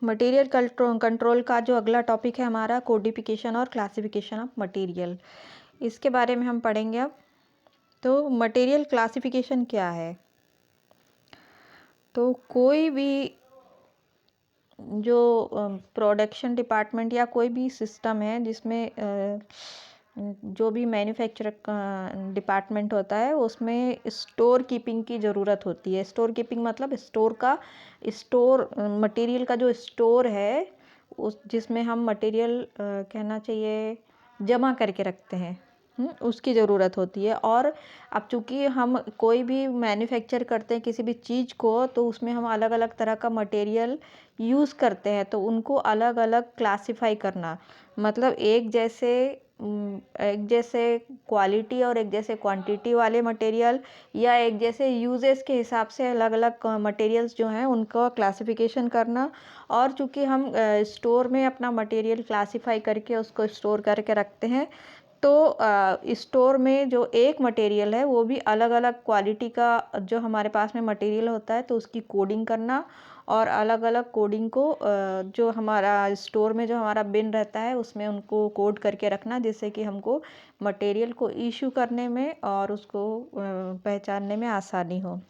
Material control का जो अगला टॉपिक है हमारा कोडिफिकेशन और क्लासिफिकेशन ऑफ मटेरियल, इसके बारे में हम पढ़ेंगे अब। तो मटेरियल क्लासिफिकेशन क्या है? तो कोई भी जो प्रोडक्शन डिपार्टमेंट या कोई भी सिस्टम है जिसमें जो भी मैन्युफैक्चर डिपार्टमेंट होता है उसमें स्टोर कीपिंग की ज़रूरत होती है। स्टोर कीपिंग मतलब स्टोर मटेरियल का जो स्टोर है उस जिसमें हम मटेरियल कहना चाहिए जमा करके रखते हैं, उसकी ज़रूरत होती है। और अब चूँकि हम कोई भी मैन्युफैक्चर करते हैं किसी भी चीज़ को, तो उसमें हम अलग अलग तरह का मटेरियल यूज़ करते हैं, तो उनको अलग अलग क्लासिफाई करना मतलब एक जैसे क्वालिटी और एक जैसे क्वांटिटी वाले मटेरियल या एक जैसे यूजेस के हिसाब से अलग अलग मटेरियल्स जो हैं उनका क्लासिफिकेशन करना। और चूँकि हम स्टोर में अपना मटेरियल क्लासिफाई करके उसको स्टोर करके रखते हैं, तो स्टोर में जो एक मटेरियल है वो भी अलग अलग क्वालिटी का जो हमारे पास में मटेरियल होता है तो उसकी कोडिंग करना और अलग अलग कोडिंग को जो हमारा स्टोर में जो हमारा बिन रहता है उसमें उनको कोड करके रखना, जिससे कि हमको मटेरियल को इशू करने में और उसको पहचानने में आसानी हो।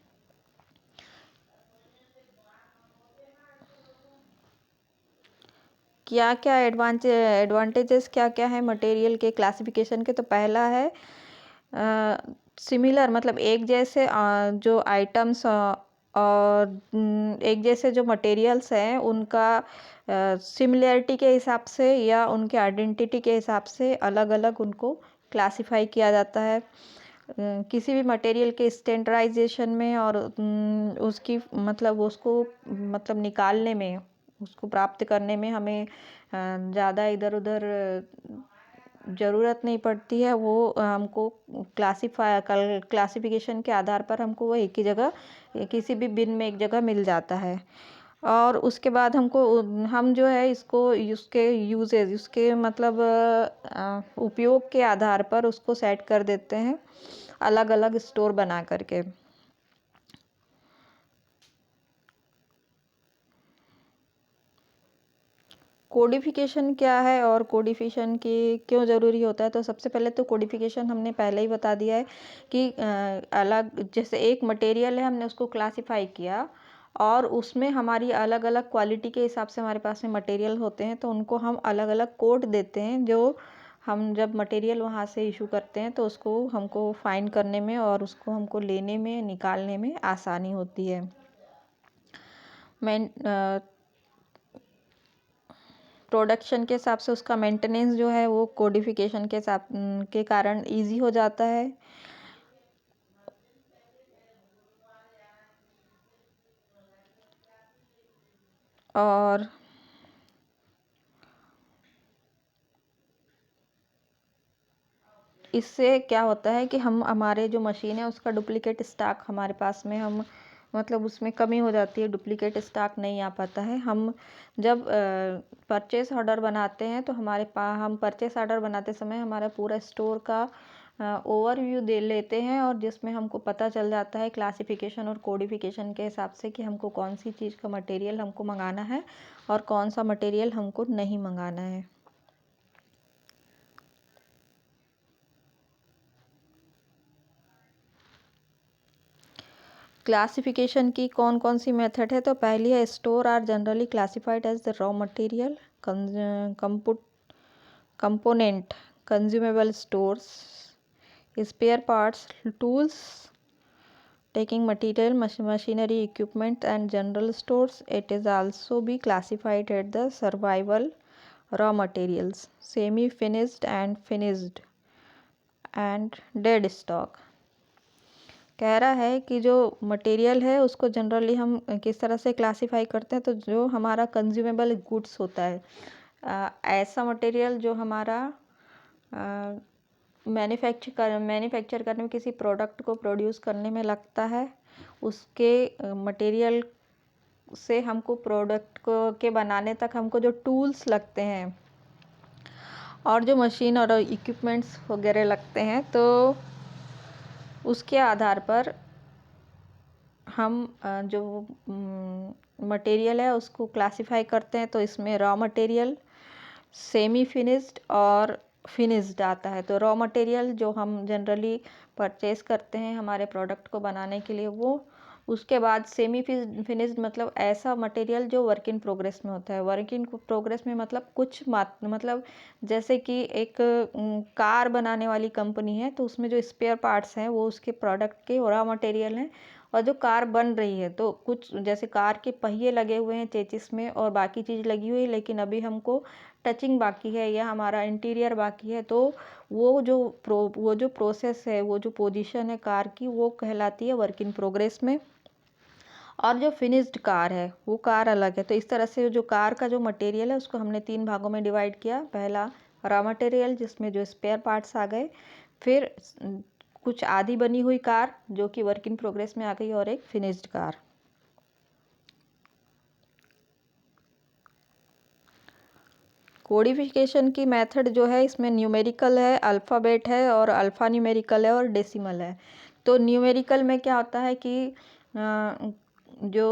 क्या क्या एडवांटेजेस क्या क्या है मटेरियल के क्लासिफिकेशन के? तो पहला है सिमिलर मतलब एक जैसे जो आइटम्स और एक जैसे जो मटेरियल्स हैं उनका सिमिलैरिटी के हिसाब से या उनके आइडेंटिटी के हिसाब से अलग अलग उनको क्लासिफाई किया जाता है। किसी भी मटेरियल के स्टैंडर्डाइजेशन में और उसकी मतलब उसको मतलब निकालने में उसको प्राप्त करने में हमें ज़्यादा इधर उधर ज़रूरत नहीं पड़ती है। वो हमको क्लासिफिकेशन के आधार पर हमको वो एक ही जगह किसी भी बिन में एक जगह मिल जाता है। और उसके बाद हम जो है इसको उसके मतलब उपयोग के आधार पर उसको सेट कर देते हैं अलग अलग स्टोर बना करके। कोडिफिकेशन क्या है और कोडिफिकेशन की क्यों ज़रूरी होता है? तो सबसे पहले तो कोडिफिकेशन हमने पहले ही बता दिया है कि अलग जैसे एक मटेरियल है हमने उसको क्लासिफाई किया और उसमें हमारी अलग अलग क्वालिटी के हिसाब से हमारे पास में मटेरियल होते हैं, तो उनको हम अलग अलग कोड देते हैं। जो हम जब मटेरियल वहाँ से इशू करते हैं तो उसको हमको फाइंड करने में और उसको हमको लेने में निकालने में आसानी होती है। प्रोडक्शन के हिसाब से उसका मेंटेनेंस जो है वो कोडिफिकेशन के कारण इजी हो जाता है। और इससे क्या होता है कि हम हमारे जो मशीन है उसका डुप्लीकेट स्टॉक हमारे पास में हम मतलब उसमें कमी हो जाती है, डुप्लीकेट स्टॉक नहीं आ पाता है। हम जब परचेस ऑर्डर बनाते हैं तो हम परचेस ऑर्डर बनाते समय हमारा पूरा स्टोर का ओवरव्यू दे लेते हैं और जिसमें हमको पता चल जाता है क्लासिफिकेशन और कोडिफिकेशन के हिसाब से कि हमको कौन सी चीज़ का मटेरियल हमको मंगाना है और कौन सा मटेरियल हमको नहीं मंगाना है। क्लासिफिकेशन की कौन कौन सी मेथड है? तो पहली है store are generally classified as the raw material component consumable stores spare parts tools taking material machinery equipment and general stores. It is also be classified at the survival raw materials semi finished and finished and dead stock। कह रहा है कि जो material है उसको generally हम किस तरह से क्लासिफाई करते हैं? तो जो हमारा कंज्यूमेबल गुड्स होता है, ऐसा मटेरियल जो हमारा मैन्युफैक्चर करने में किसी प्रोडक्ट को प्रोड्यूस करने में लगता है, उसके मटेरियल से हमको प्रोडक्ट को के बनाने तक हमको जो टूल्स लगते हैं और जो मशीन और इक्विपमेंट्स वगैरह लगते हैं, तो उसके आधार पर हम जो मटेरियल है उसको क्लासिफाई करते हैं, तो इसमें रॉ मटेरियल, सेमी फिनिश्ड और फिनिश्ड आता है। तो रॉ मटेरियल जो हम जनरली परचेज करते हैं हमारे प्रोडक्ट को बनाने के लिए, वो उसके बाद सेमी फिनिश्ड मतलब ऐसा मटेरियल जो वर्क इन प्रोग्रेस में होता है। वर्क इन प्रोग्रेस में मतलब मतलब जैसे कि एक कार बनाने वाली कंपनी है, तो उसमें जो स्पेयर पार्ट्स हैं वो उसके प्रोडक्ट के रॉ मटेरियल हैं। और जो कार बन रही है, तो कुछ जैसे कार के पहिए लगे हुए हैं चेचिस में और बाकी चीज़ लगी हुई है, लेकिन अभी हमको टचिंग बाकी है या हमारा इंटीरियर बाकी है, तो वो जो प्रोसेस है, वो जो पोजीशन है कार की, वो कहलाती है वर्क इन प्रोग्रेस में। और जो फिनिश्ड कार है वो कार अलग है। तो इस तरह से जो कार का जो मटेरियल है उसको हमने 3 भागों में डिवाइड किया। पहला रॉ मटेरियल जिसमें जो स्पेयर पार्ट्स आ गए, फिर कुछ आधी बनी हुई कार जो कि वर्क इन प्रोग्रेस में आ गई, और एक फिनिश्ड कार। कोडिफिकेशन की मेथड जो है इसमें न्यूमेरिकल है, अल्फ़ाबेट है और अल्फ़ा न्यूमेरिकल है और डेसिमल है। तो न्यूमेरिकल में क्या होता है कि जो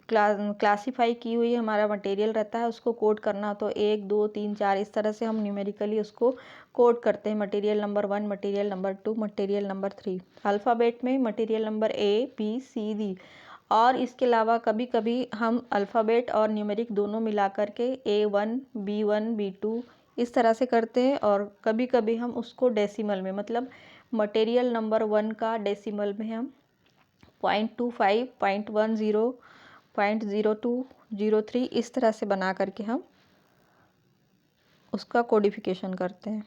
क्लासिफाई की हुई हमारा मटेरियल रहता है उसको कोड करना, तो 1 2 3 4 इस तरह से हम न्यूमेरिकली उसको कोड करते हैं। Material number 1, material number 2, material number 3। Alphabet में material number A B C D। और इसके अलावा कभी कभी हम अल्फ़ाबेट और न्यूमेरिक दोनों मिला कर के A1 B1 B2 इस तरह से करते हैं। और कभी कभी हम उसको डेसिमल में, मतलब मटेरियल नंबर 1 का डेसिमल में हम 0.25 0.10 0.02 03 इस तरह से बना करके हम उसका कोडिफिकेशन करते हैं।